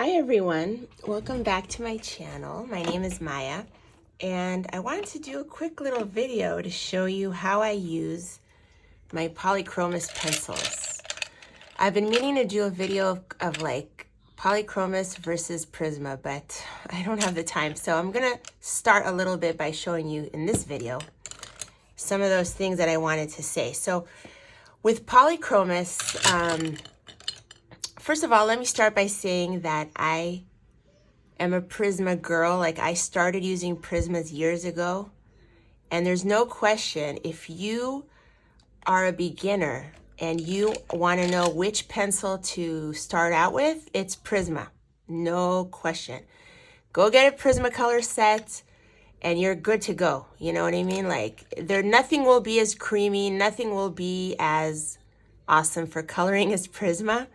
Hi everyone, welcome back to my channel. My name is Maya and I wanted to do a quick little video to show you how I use my Polychromos pencils. I've been meaning to do a video of like Polychromos versus Prisma, but I don't have the time. So I'm gonna start a little bit by showing you in this video some of those things that I wanted to say. So with Polychromos, first of all, let me start by saying that I am a Prisma girl. Like, I started using Prismas years ago, and there's no question, if you are a beginner and you want to know which pencil to start out with, it's Prisma. No question. Go get a Prismacolor set and you're good to go. You know what I mean? Like, nothing will be as creamy, nothing will be as awesome for coloring as Prisma.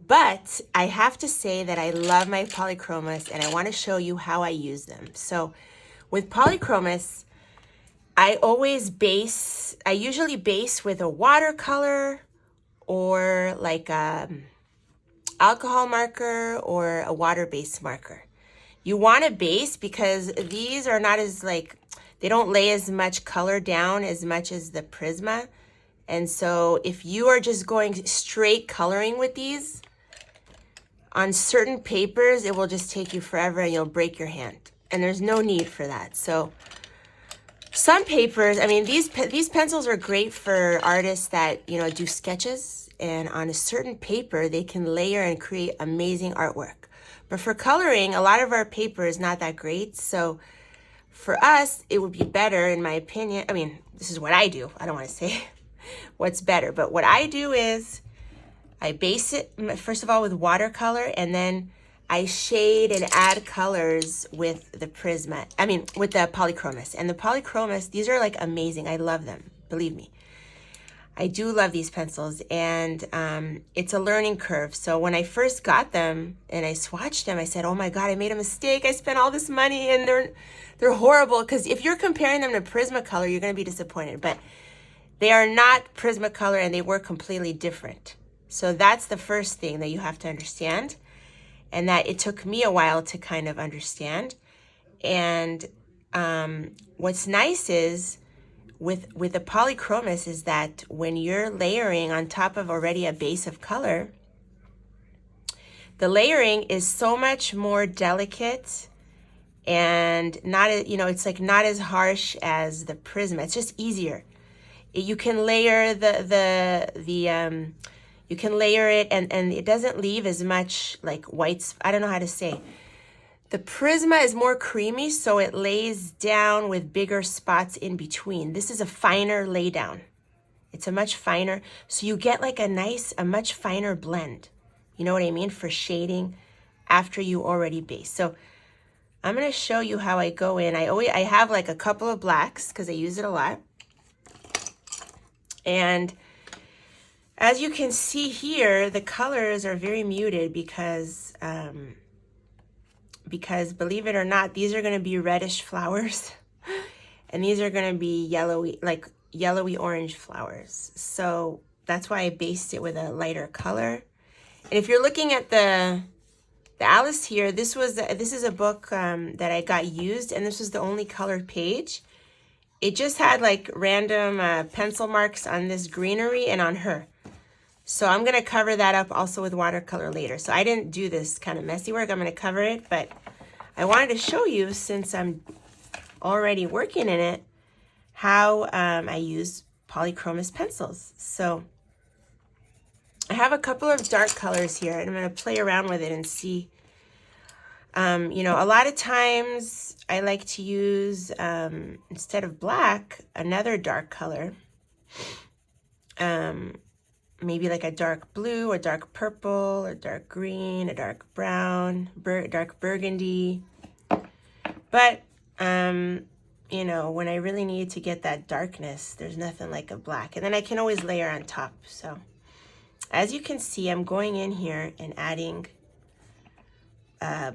But I have to say that I love my Polychromos and I want to show you how I use them. So with Polychromos, I usually base with a watercolor or like a alcohol marker or a water-based marker. You want to base because these are not as they don't lay as much color down as much as the Prisma. And so if you are just going straight coloring with these, on certain papers, it will just take you forever and you'll break your hand. And there's no need for that. So some papers, I mean, these pencils are great for artists that, do sketches. And on a certain paper, they can layer and create amazing artwork. But for coloring, a lot of our paper is not that great. So for us, it would be better, in my opinion. I mean, this is what I do. I don't want to say what's better. But what I do is I base it, first of all, with watercolor, and then I shade and add colors with the Prisma. With the Polychromos. And the Polychromos, these are like amazing. I love them, believe me. I do love these pencils, and it's a learning curve. So when I first got them and I swatched them, I said, oh my God, I made a mistake. I spent all this money and they're horrible. Because if you're comparing them to Prismacolor, you're going to be disappointed. But they are not Prismacolor and they work completely different. So that's the first thing that you have to understand, and that it took me a while to kind of understand. And what's nice is with the Polychromos is that when you're layering on top of already a base of color, the layering is so much more delicate and not, it's like not as harsh as the Prisma. It's just easier. You can layer you can layer it and it doesn't leave as much like whites. I don't know how to say. The Prisma is more creamy, so it lays down with bigger spots in between. This is a finer lay down. It's a much finer, so you get like a much finer blend. You know what I mean? For shading after you already base. So I'm going to show you how I go in. I have like a couple of blacks because I use it a lot. And as you can see here, the colors are very muted because believe it or not, these are going to be reddish flowers and these are going to be yellowy orange flowers. So that's why I based it with a lighter color. And if you're looking at the Alice here, this is a book that I got used, and this was the only colored page. It just had like random pencil marks on this greenery and on her. So I'm going to cover that up also with watercolor later. So I didn't do this kind of messy work. I'm going to cover it, but I wanted to show you, since I'm already working in it, how I use Polychromos pencils. So I have a couple of dark colors here, and I'm going to play around with it and see. A lot of times I like to use, instead of black, another dark color. Maybe like a dark blue or dark purple or dark green, a dark brown, dark burgundy. But, when I really need to get that darkness, there's nothing like a black. And then I can always layer on top. So as you can see, I'm going in here and adding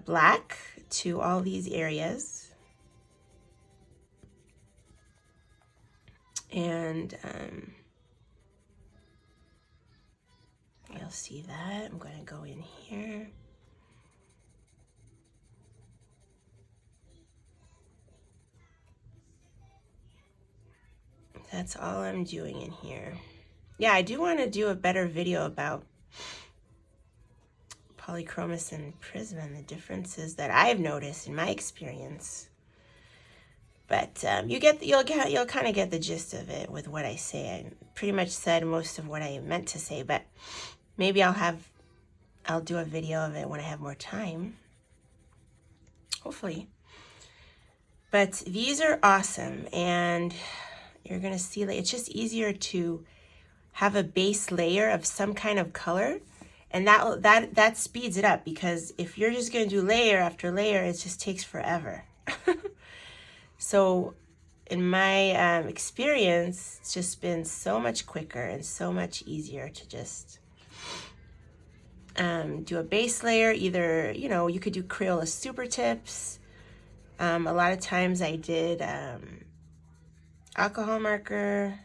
black to all these areas. And you'll see that. I'm going to go in here. That's all I'm doing in here. Yeah, I do want to do a better video about Polychromos and Prism and the differences that I've noticed in my experience. But you'll kind of get the gist of it with what I say. I pretty much said most of what I meant to say, but maybe I'll do a video of it when I have more time. Hopefully. But these are awesome, and you're gonna see it's just easier to have a base layer of some kind of color, and that speeds it up, because if you're just gonna do layer after layer, it just takes forever. So in my experience, it's just been so much quicker and so much easier to just do a base layer. Either, you could do Crayola super tips. A lot of times I did alcohol marker.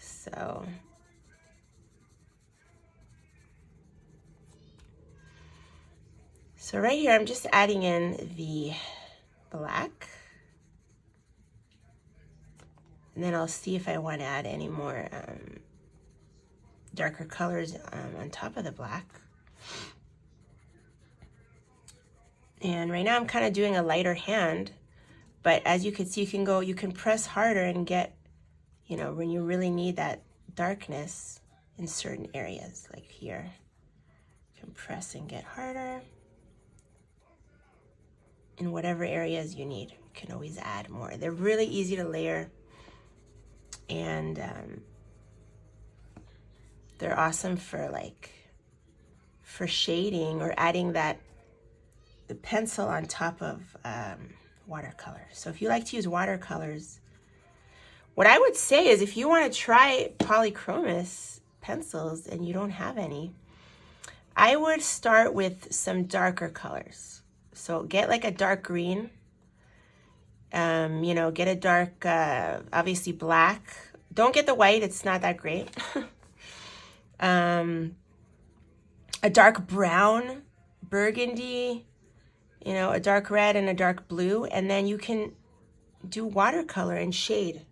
So right here, I'm just adding in the black. And then I'll see if I want to add any more darker colors on top of the black. And right now I'm kind of doing a lighter hand, but as you can see, you can press harder and get, when you really need that darkness in certain areas, like here. You can press and get harder. In whatever areas you need, you can always add more. They're really easy to layer, and they're awesome for shading or adding the pencil on top of watercolor. So if you like to use watercolors, what I would say is, if you want to try Polychromos pencils and you don't have any, I would start with some darker colors. So get like a dark green, get a dark, obviously black. Don't get the white, it's not that great. A dark brown, burgundy, a dark red and a dark blue. And then you can do watercolor and shade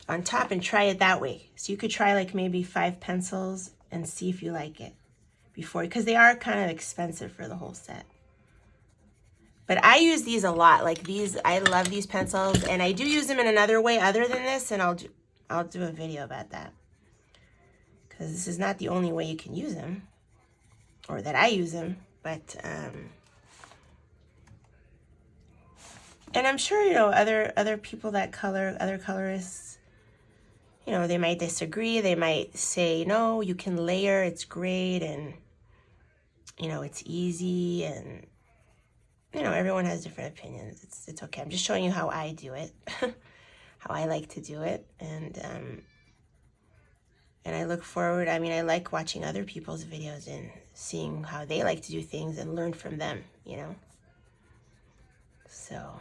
on top and try it that way. So you could try like maybe 5 pencils and see if you like it before, because they are kind of expensive for the whole set. But I use these a lot. Like these, I love these pencils, and I do use them in another way other than this, and I'll do a video about that, because this is not the only way you can use them, or that I use them. But and I'm sure other people that color, other colorists, they might disagree. They might say, no, you can layer, it's great, and it's easy, and everyone has different opinions. It's okay. I'm just showing you how I do it, how I like to do it. And I look forward. I like watching other people's videos and seeing how they like to do things and learn from them, So.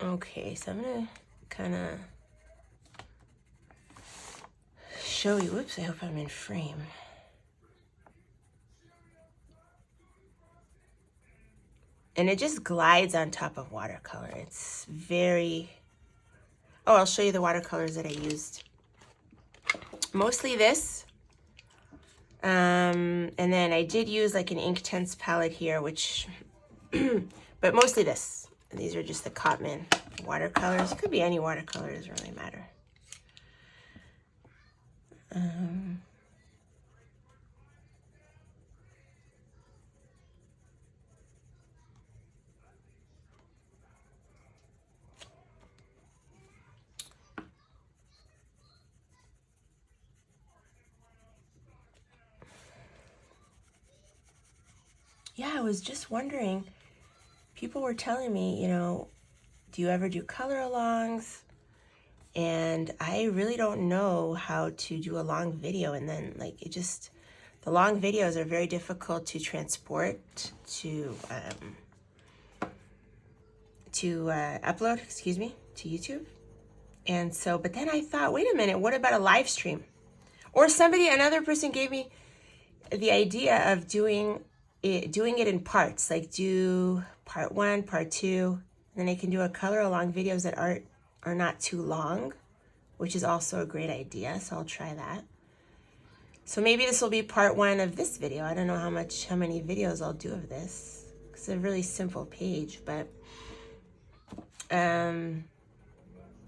Okay, so I'm going to kind of show you. Whoops, I hope I'm in frame. And it just glides on top of watercolor. It's very... Oh, I'll show you the watercolors that I used. Mostly this. And then I did use like an Inktense palette here, which... but mostly this. And these are just the Cotman watercolors. It could be any watercolor, it doesn't really matter. Yeah, I was just wondering, people were telling me, do you ever do color alongs? And I really don't know how to do a long video, and then the long videos are very difficult to transport to upload, to YouTube. And so, but then I thought, wait a minute, what about a live stream? Or another person gave me the idea of doing doing it in parts, like do part 1, part 2, and then I can do a color along videos that are not too long, which is also a great idea, so I'll try that. So maybe this will be part 1 of this video. I don't know how many videos I'll do of this. It's a really simple page, but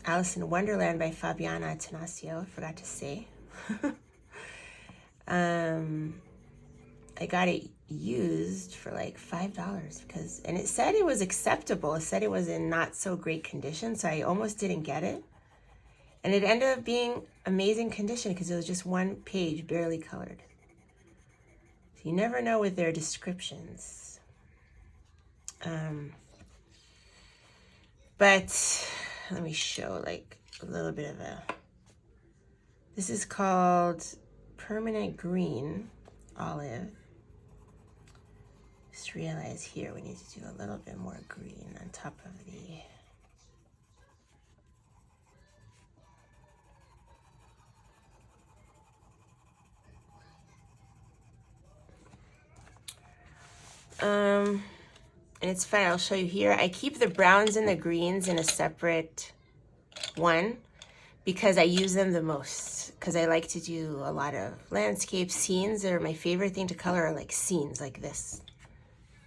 Alice in Wonderland by Fabiana Attanasio, I forgot to say. I got it used for like $5 because, and it said it was acceptable. It said it was in not so great condition, so I almost didn't get it. And it ended up being amazing condition because it was just one page, barely colored. So you never know with their descriptions. But let me show like a little bit of this is called Permanent Green Olive. Just realize here we need to do a little bit more green on top of the and it's fine, I'll show you here. I keep the browns and the greens in a separate one because I use them the most, because I like to do a lot of landscape scenes. That are my favorite thing to color, are like scenes like this.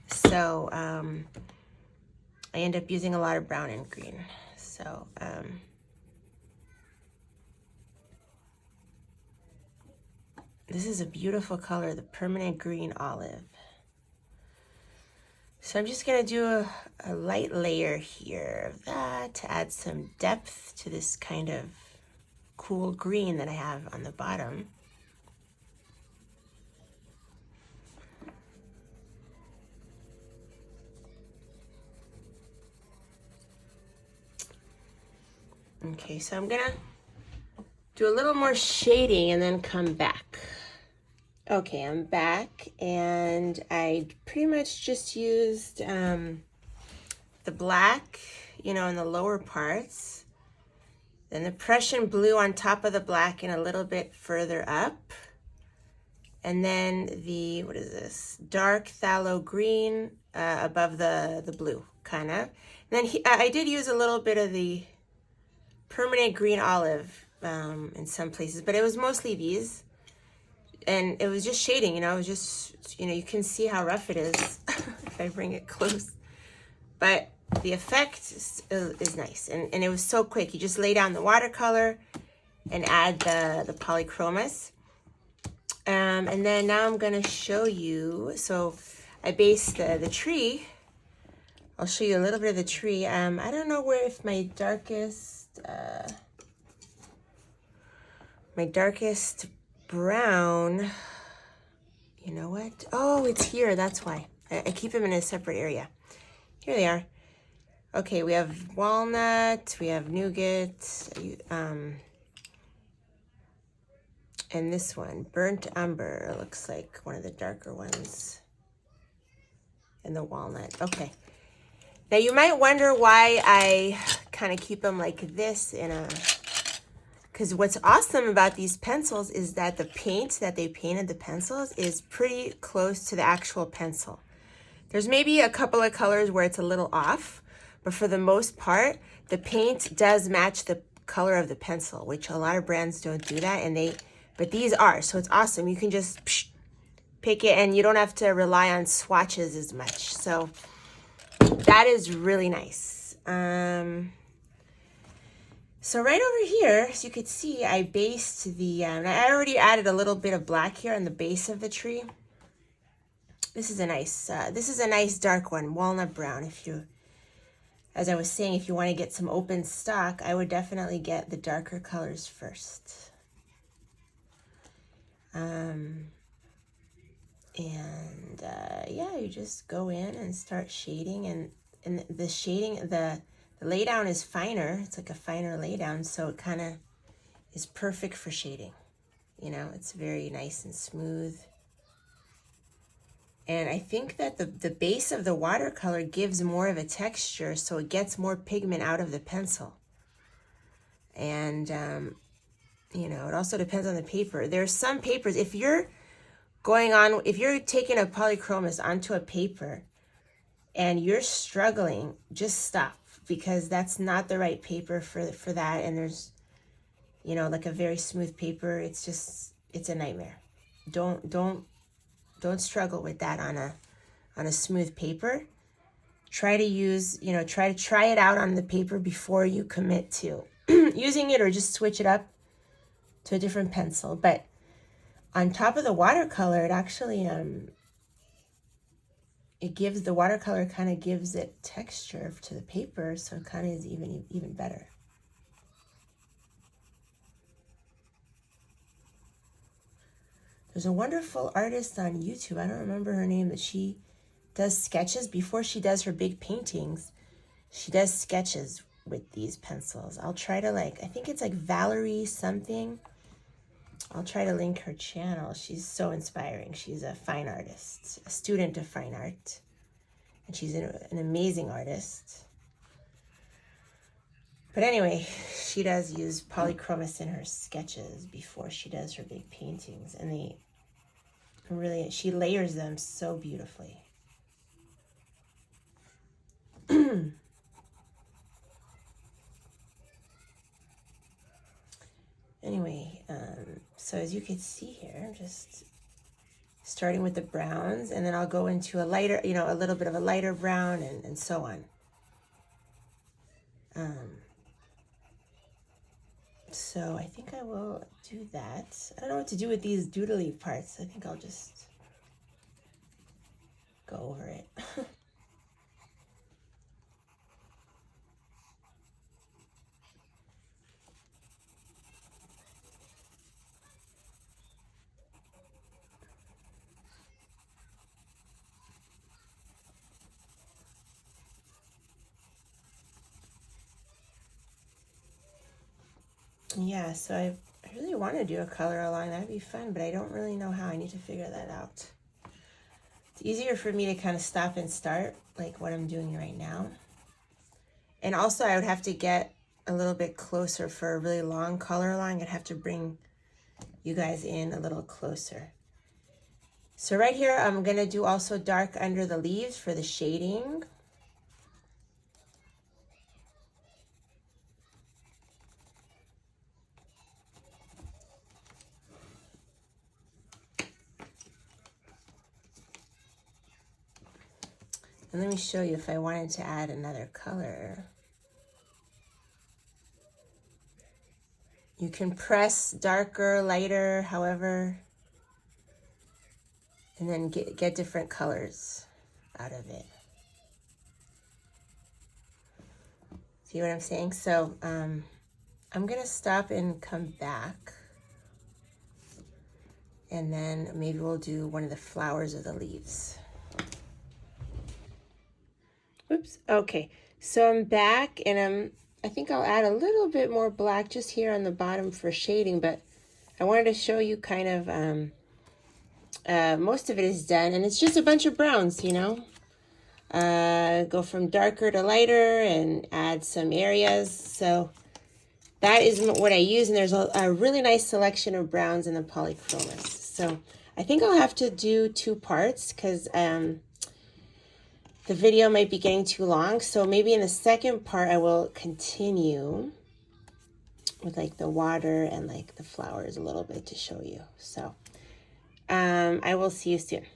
So I end up using a lot of brown and green. So this is a beautiful color, the Permanent Green Olive. So I'm just gonna do a light layer here of that to add some depth to this kind of cool green that I have on the bottom. Okay, so I'm gonna do a little more shading and then come back. Okay, I'm back, and I pretty much just used the black, you know, in the lower parts, then the Prussian blue on top of the black and a little bit further up, and then the, what is this, dark phthalo green above the blue, kind of. And then I did use a little bit of the Permanent Green Olive in some places, but it was mostly these. And it was just shading, you know, it was just, you know, you can see how rough it is if I bring it close. But the effect is nice. And it was so quick. You just lay down the watercolor and add the Polychromos. And then now I'm going to show you. So I based the tree. I'll show you a little bit of the tree. I don't know where, if my darkest brown, you know what? Oh, it's here, that's why. I keep them in a separate area. Here they are. Okay, we have walnut, we have nougat, and this one, burnt umber, looks like one of the darker ones. And the walnut, okay. Now you might wonder why I kind of keep them like this in a, because what's awesome about these pencils is that the paint that they painted the pencils is pretty close to the actual pencil. There's maybe a couple of colors where it's a little off, but for the most part, the paint does match the color of the pencil, which a lot of brands don't do that, but these are, so it's awesome. You can just pick it and you don't have to rely on swatches as much. So that is really nice. So right over here, as you could see, I based the, I already added a little bit of black here on the base of the tree. This is a nice dark one, walnut brown. If you, as I was saying, if you want to get some open stock, I would definitely get the darker colors first. Yeah, you just go in and start shading, and the shading, the laydown is finer. It's like a finer laydown, so it kind of is perfect for shading. You know, it's very nice and smooth. And I think that the base of the watercolor gives more of a texture, so it gets more pigment out of the pencil. And, you know, it also depends on the paper. There's some papers, if you're going on, if you're taking a polychromos onto a paper and you're struggling, just stop, because that's not the right paper for that. And there's, you know, like a very smooth paper, it's a nightmare. Don't struggle with that on a smooth paper. Try to use, you know, try it out on the paper before you commit to using it, or just switch it up to a different pencil. But on top of the watercolor, it actually it gives, the watercolor kind of gives it texture to the paper, so it kind of is even better. There's a wonderful artist on YouTube, I don't remember her name, that she does sketches before she does her big paintings. She does sketches with these pencils. I'll try to, like, I think it's like Valerie something. I'll try to link her channel. She's so inspiring. She's a fine artist, a student of fine art, and she's an amazing artist. But anyway, she does use polychromos in her sketches before she does her big paintings, and they really, she layers them so beautifully. Anyway, so as you can see here, I'm just starting with the browns, and then I'll go into a lighter, you know, a little bit of a lighter brown, and so on. So I think I will do that. I don't know what to do with these doodly parts. I think I'll just go over it. Yeah, so I really want to do a color along. That'd be fun, but I don't really know how. I need to figure that out. It's easier for me to kind of stop and start, like what I'm doing right now. And also I would have to get a little bit closer for a really long color line. I'd have to bring you guys in a little closer. So right here, I'm gonna do also dark under the leaves for the shading. And let me show you if I wanted to add another color. You can press darker, lighter, however, and then get different colors out of it. See what I'm saying? So I'm gonna stop and come back, and then maybe we'll do one of the flowers or the leaves. Oops, okay, so I'm back, and I think I'll add a little bit more black just here on the bottom for shading, but I wanted to show you kind of, most of it is done, and it's just a bunch of browns, you know. Go from darker to lighter and add some areas. So that is what I use, and there's a really nice selection of browns in the Polychromos. So I think I'll have to do 2 parts because the video might be getting too long. So maybe in the second part I will continue with like the water and like the flowers a little bit to show you. So I will see you soon.